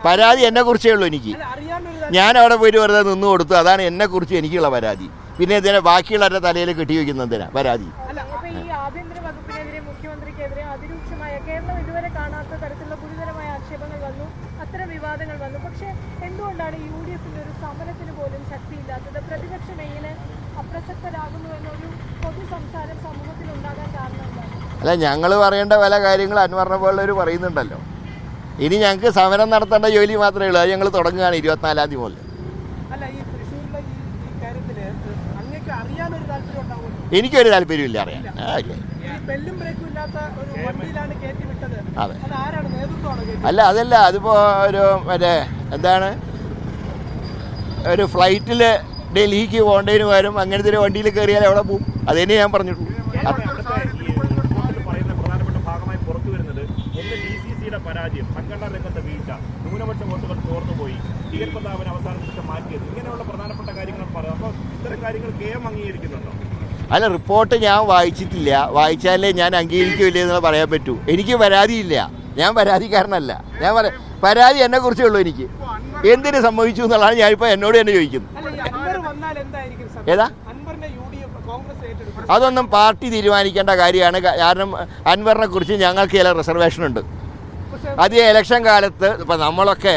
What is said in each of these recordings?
പരാതി എന്നെക്കുറിച്ചേ ഉള്ളൂ എനിക്ക്. ഞാൻ അവിടെ പോയിട്ട് വെറുതെ നിന്ന് കൊടുത്തു, അതാണ് എന്നെക്കുറിച്ച് എനിക്കുള്ള പരാതി. പിന്നെ ഇതിനെ ബാക്കിയുള്ളവരുടെ തലയിൽ കെട്ടി വയ്ക്കുന്നതിനാ പരാതി. മുഖ്യമന്ത്രിക്കെതിരെ അതിരൂക്ഷമായ കേരളം ഇതുവരെ കാണാത്ത തരത്തിലുള്ള ഗുരുതരമായ ആക്ഷേപങ്ങൾ വന്നു, അത്തരം വിവാദങ്ങൾ വന്നു. പക്ഷേ എന്തുകൊണ്ടാണ് UDFന്റെ ഒരു സമരത്തിന് പോലും ശക്തിയില്ലാത്തത്? പ്രതിപക്ഷം എങ്ങനെ അപ്രസക്തരാകുന്നു എന്നൊരു പൊതു സംസാരം സമൂഹത്തിൽ ഉണ്ടാകാൻ കാരണം എന്താണ്? അല്ല, ഞങ്ങൾ പറയേണ്ട പല കാര്യങ്ങൾ അൻവറിനെ പോലുള്ളവർ പറയുന്നുണ്ടല്ലോ. ഇനി ഞങ്ങൾക്ക് സമരം നടത്തേണ്ട ജോലി മാത്രമേ ഉള്ളൂ. അത് ഞങ്ങൾ തുടങ്ങുകയാണ് 24-ാം തീയതി മുതൽ. എനിക്കൊരു താല്പര്യമില്ല അറിയാൻ. അതെ, അല്ല അതല്ല, അതിപ്പോൾ ഒരു മറ്റേ എന്താണ്, ഒരു ഫ്ലൈറ്റിൽ ഡൽഹിക്ക് പോകേണ്ടതിന് പകരം അങ്ങനത്തെ ഒരു വണ്ടിയിൽ കയറിയാൽ എവിടെ പോകും? അതന്നെ ഞാൻ പറഞ്ഞിട്ടുള്ളൂ. പരാജയം, സംഘടനാ രംഗത്തെ വീഴ്ച, ന്യൂനപക്ഷ വോട്ടുകൾ ചോർന്നുപോയി, ഭീകരപ്രതാപന അവസാനത്തെ മാറ്റിയത്, ഇങ്ങനെയുള്ള പ്രധാനപ്പെട്ട കാര്യങ്ങൾ പറയാം. അപ്പോൾ ഇത്തരം കാര്യങ്ങൾ KM അംഗീകരിക്കുന്നുണ്ടോ? അല്ല, റിപ്പോർട്ട് ഞാൻ വായിച്ചിട്ടില്ല. വായിച്ചാലേ ഞാൻ അംഗീകരിക്കില്ല എന്ന് പറയാൻ പറ്റൂ. എനിക്ക് പരാതിയില്ല, ഞാൻ പരാതിക്കാരനല്ല. ഞാൻ പരാതി എന്നെക്കുറിച്ചേ ഉള്ളൂ. എനിക്ക് എന്തിനു സംഭവിച്ചു എന്നുള്ളതാണ് ഞാനിപ്പോൾ എന്നോട് തന്നെ ചോദിക്കുന്നത്. ഏതാ? അതൊന്നും പാർട്ടി തീരുമാനിക്കേണ്ട കാര്യമാണ്. കാരണം അൻവറിനെ കുറിച്ച് ഞങ്ങൾക്ക് ചില റിസർവേഷൻ ഉണ്ട്. അത് ഇലക്ഷൻ കാലത്ത് ഇപ്പം നമ്മളൊക്കെ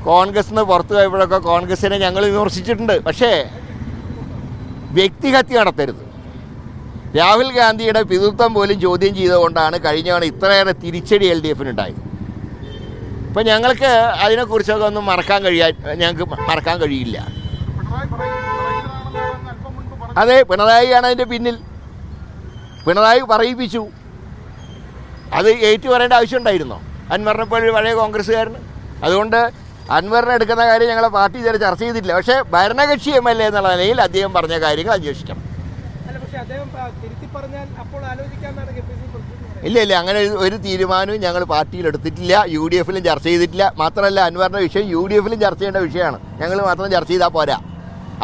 കോൺഗ്രസിൽ നിന്ന് പുറത്തു പോയപ്പോഴൊക്കെ കോൺഗ്രസിനെ ഞങ്ങൾ വിമർശിച്ചിട്ടുണ്ട്. പക്ഷേ വ്യക്തിഹത്യ നടത്തരുത്. രാഹുൽ ഗാന്ധിയുടെ പിതൃത്വം പോലും ചോദ്യം ചെയ്തുകൊണ്ടാണ് കഴിഞ്ഞ തവണ ഇത്രയേറെ തിരിച്ചടി LDF ഉണ്ടായത്. ഇപ്പം ഞങ്ങൾക്ക് അതിനെക്കുറിച്ചൊക്കെ ഒന്നും ഞങ്ങൾക്ക് മറക്കാൻ കഴിയില്ല. അതെ, പിണറായിയാണ് അതിൻ്റെ പിന്നിൽ. പിണറായി പറയിപ്പിച്ചു. അത് ഏറ്റു പറയേണ്ട ആവശ്യമുണ്ടായിരുന്നോ അൻവറിനെ പോലെ പഴയ കോൺഗ്രസ്സുകാരന്? അതുകൊണ്ട് അൻവറിനെ എടുക്കുന്ന കാര്യം ഞങ്ങളെ പാർട്ടി ഇതുവരെ ചർച്ച ചെയ്തിട്ടില്ല. പക്ഷേ ഭരണകക്ഷി MLA എന്നുള്ള നിലയിൽ അദ്ദേഹം പറഞ്ഞ കാര്യങ്ങൾ അന്വേഷിക്കണം. ഇല്ല, അങ്ങനെ ഒരു തീരുമാനവും ഞങ്ങൾ പാർട്ടിയിൽ എടുത്തിട്ടില്ല, UDFലും ചർച്ച ചെയ്തിട്ടില്ല. മാത്രമല്ല, അൻവറിൻ്റെ വിഷയം UDFലും ചർച്ച ചെയ്യേണ്ട വിഷയമാണ്. ഞങ്ങൾ മാത്രം ചർച്ച ചെയ്താൽ പോരാ.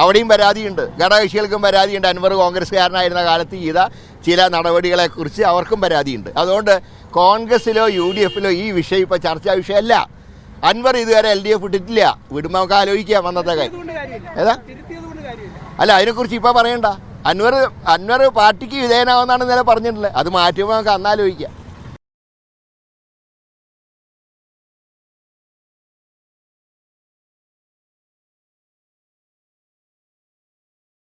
അവിടെയും പരാതിയുണ്ട്, ഘടകകക്ഷികൾക്കും പരാതിയുണ്ട്. അൻവർ കോൺഗ്രസ്സുകാരനായിരുന്ന കാലത്ത് ചെയ്ത ചില നടപടികളെക്കുറിച്ച് അവർക്കും പരാതിയുണ്ട്. അതുകൊണ്ട് കോൺഗ്രസ്സിലോ UDFലോ ഈ വിഷയം ഇപ്പോൾ ചർച്ചാ വിഷയമല്ല. അൻവർ ഇതുവരെ LDF ഇട്ടിട്ടില്ല. വിടുമ്പോൾ നമുക്ക് ആലോചിക്കാം അന്നത്തെ കാര്യം. ഏതാ? അല്ല, അതിനെക്കുറിച്ച് ഇപ്പോൾ പറയണ്ട. അൻവർ പാർട്ടിക്ക് വിധേയനാവുന്നതാണ് ഇന്നലെ പറഞ്ഞിട്ടുള്ളത്. അത് മാറ്റുമ്പോൾ നമുക്ക് അന്നാലോചിക്കാം.